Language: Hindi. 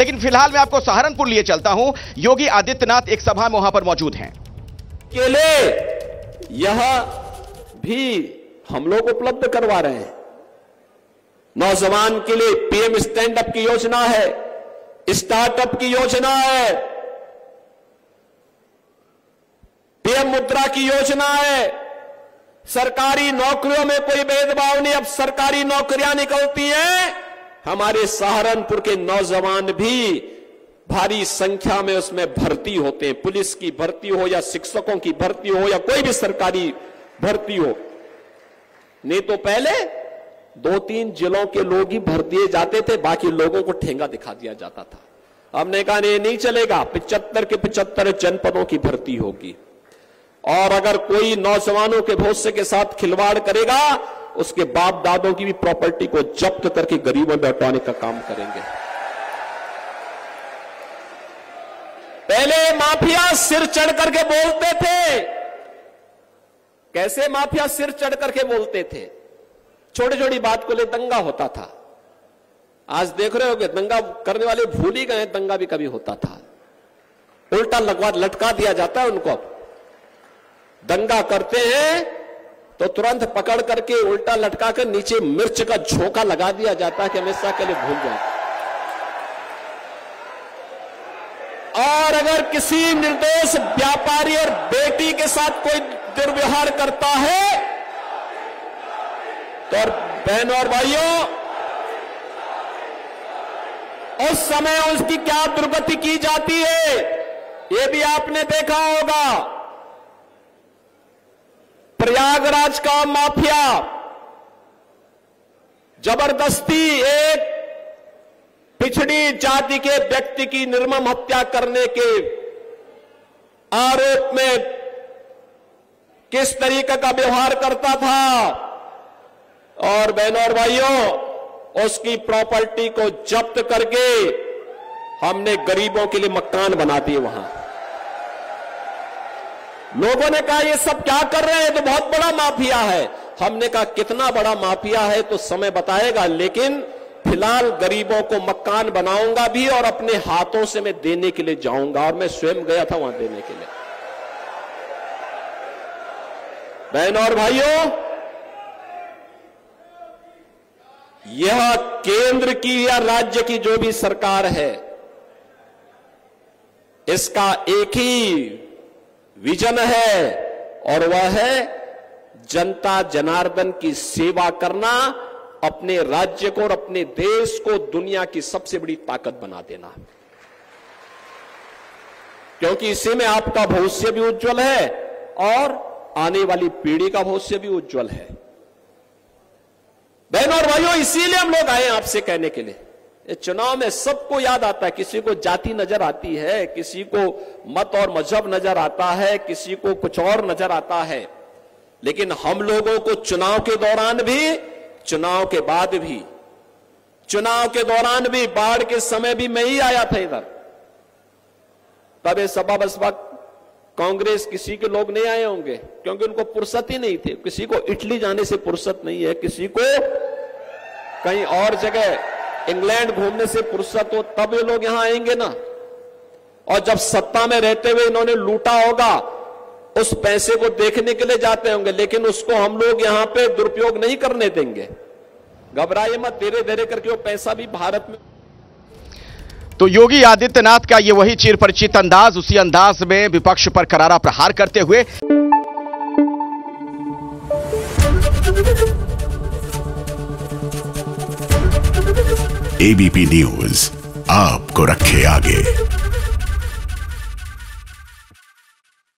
लेकिन फिलहाल मैं आपको सहारनपुर लिए चलता हूं। योगी आदित्यनाथ एक सभा में वहां पर मौजूद हैं। के लिए यह भी हम लोग उपलब्ध करवा रहे हैं। नौजवान के लिए पीएम स्टैंड अप की योजना है, स्टार्टअप की योजना है, पीएम मुद्रा की योजना है। सरकारी नौकरियों में कोई भेदभाव नहीं, अब सरकारी नौकरियां निकलती हैं। हमारे सहारनपुर के नौजवान भी भारी संख्या में उसमें भर्ती होते हैं। पुलिस की भर्ती हो या शिक्षकों की भर्ती हो या कोई भी सरकारी भर्ती हो। नहीं तो पहले 2-3 जिलों के लोग ही भर दिए जाते थे, बाकी लोगों को ठेंगा दिखा दिया जाता था। हमने कहा ये नहीं चलेगा, 75 के 75 जनपदों की भर्ती होगी। और अगर कोई नौजवानों के भविष्य के साथ खिलवाड़ करेगा, उसके बाप दादों की भी प्रॉपर्टी को जब्त करके गरीबों में बंटवाने का काम करेंगे। पहले माफिया सिर चढ़ करके बोलते थे। कैसे माफिया सिर चढ़ करके बोलते थे? छोटी छोटी बात को ले दंगा होता था। आज देख रहे हो कि दंगा करने वाले भूल ही गए, दंगा भी कभी होता था। उल्टा लटका दिया जाता है उनको। दंगा करते हैं तो तुरंत पकड़ करके उल्टा लटका कर नीचे मिर्च का झोंका लगा दिया जाता है कि हमेशा के लिए भूल जाए। और अगर किसी निर्दोष व्यापारी और बेटी के साथ कोई दुर्व्यवहार करता है तो बहनों और भाइयों, उस समय उसकी क्या दुर्गति की जाती है, यह भी आपने देखा होगा। प्रयागराज का माफिया जबरदस्ती एक पिछड़ी जाति के व्यक्ति की निर्मम हत्या करने के आरोप में किस तरीके का व्यवहार करता था। और बहनों और भाइयों, उसकी प्रॉपर्टी को जब्त करके हमने गरीबों के लिए मकान बना दिए वहां। लोगों ने कहा ये सब क्या कर रहे हैं, तो बहुत बड़ा माफिया है। हमने कहा कितना बड़ा माफिया है तो समय बताएगा, लेकिन फिलहाल गरीबों को मकान बनाऊंगा भी और अपने हाथों से मैं देने के लिए जाऊंगा। और मैं स्वयं गया था वहां देने के लिए। बहनों और भाइयों, यह केंद्र की या राज्य की जो भी सरकार है, इसका एक ही विजन है और वह है जनता जनार्दन की सेवा करना, अपने राज्य को और अपने देश को दुनिया की सबसे बड़ी ताकत बना देना। क्योंकि इसी में आपका भविष्य भी उज्जवल है और आने वाली पीढ़ी का भविष्य भी उज्जवल है। बहनों और भाइयों, इसीलिए हम लोग आए आपसे कहने के लिए। चुनाव में सबको याद आता है, किसी को जाति नजर आती है, किसी को मत और मजहब नजर आता है, किसी को कुछ और नजर आता है, लेकिन हम लोगों को चुनाव के दौरान भी, चुनाव के बाद भी, चुनाव के दौरान भी, बाढ़ के समय भी मैं ही आया था इधर। तब ये सभा बसपा कांग्रेस किसी के लोग नहीं आए होंगे, क्योंकि उनको फुर्सत ही नहीं थी। किसी को इटली जाने से फुर्सत नहीं है, किसी को कहीं और जगह इंग्लैंड घूमने से फुर्सत हो, तब ये लोग यहां आएंगे ना। और जब सत्ता में रहते हुए इन्होंने लूटा होगा, उस पैसे को देखने के लिए जाते होंगे, लेकिन उसको हम लोग यहां पे दुरुपयोग नहीं करने देंगे। घबराइए मत, धीरे धीरे करके वो पैसा भी भारत में। तो योगी आदित्यनाथ का ये वही चिरपरिचित अंदाज, उसी अंदाज में विपक्ष पर करारा प्रहार करते हुए एबीपी न्यूज आपको रखे आगे।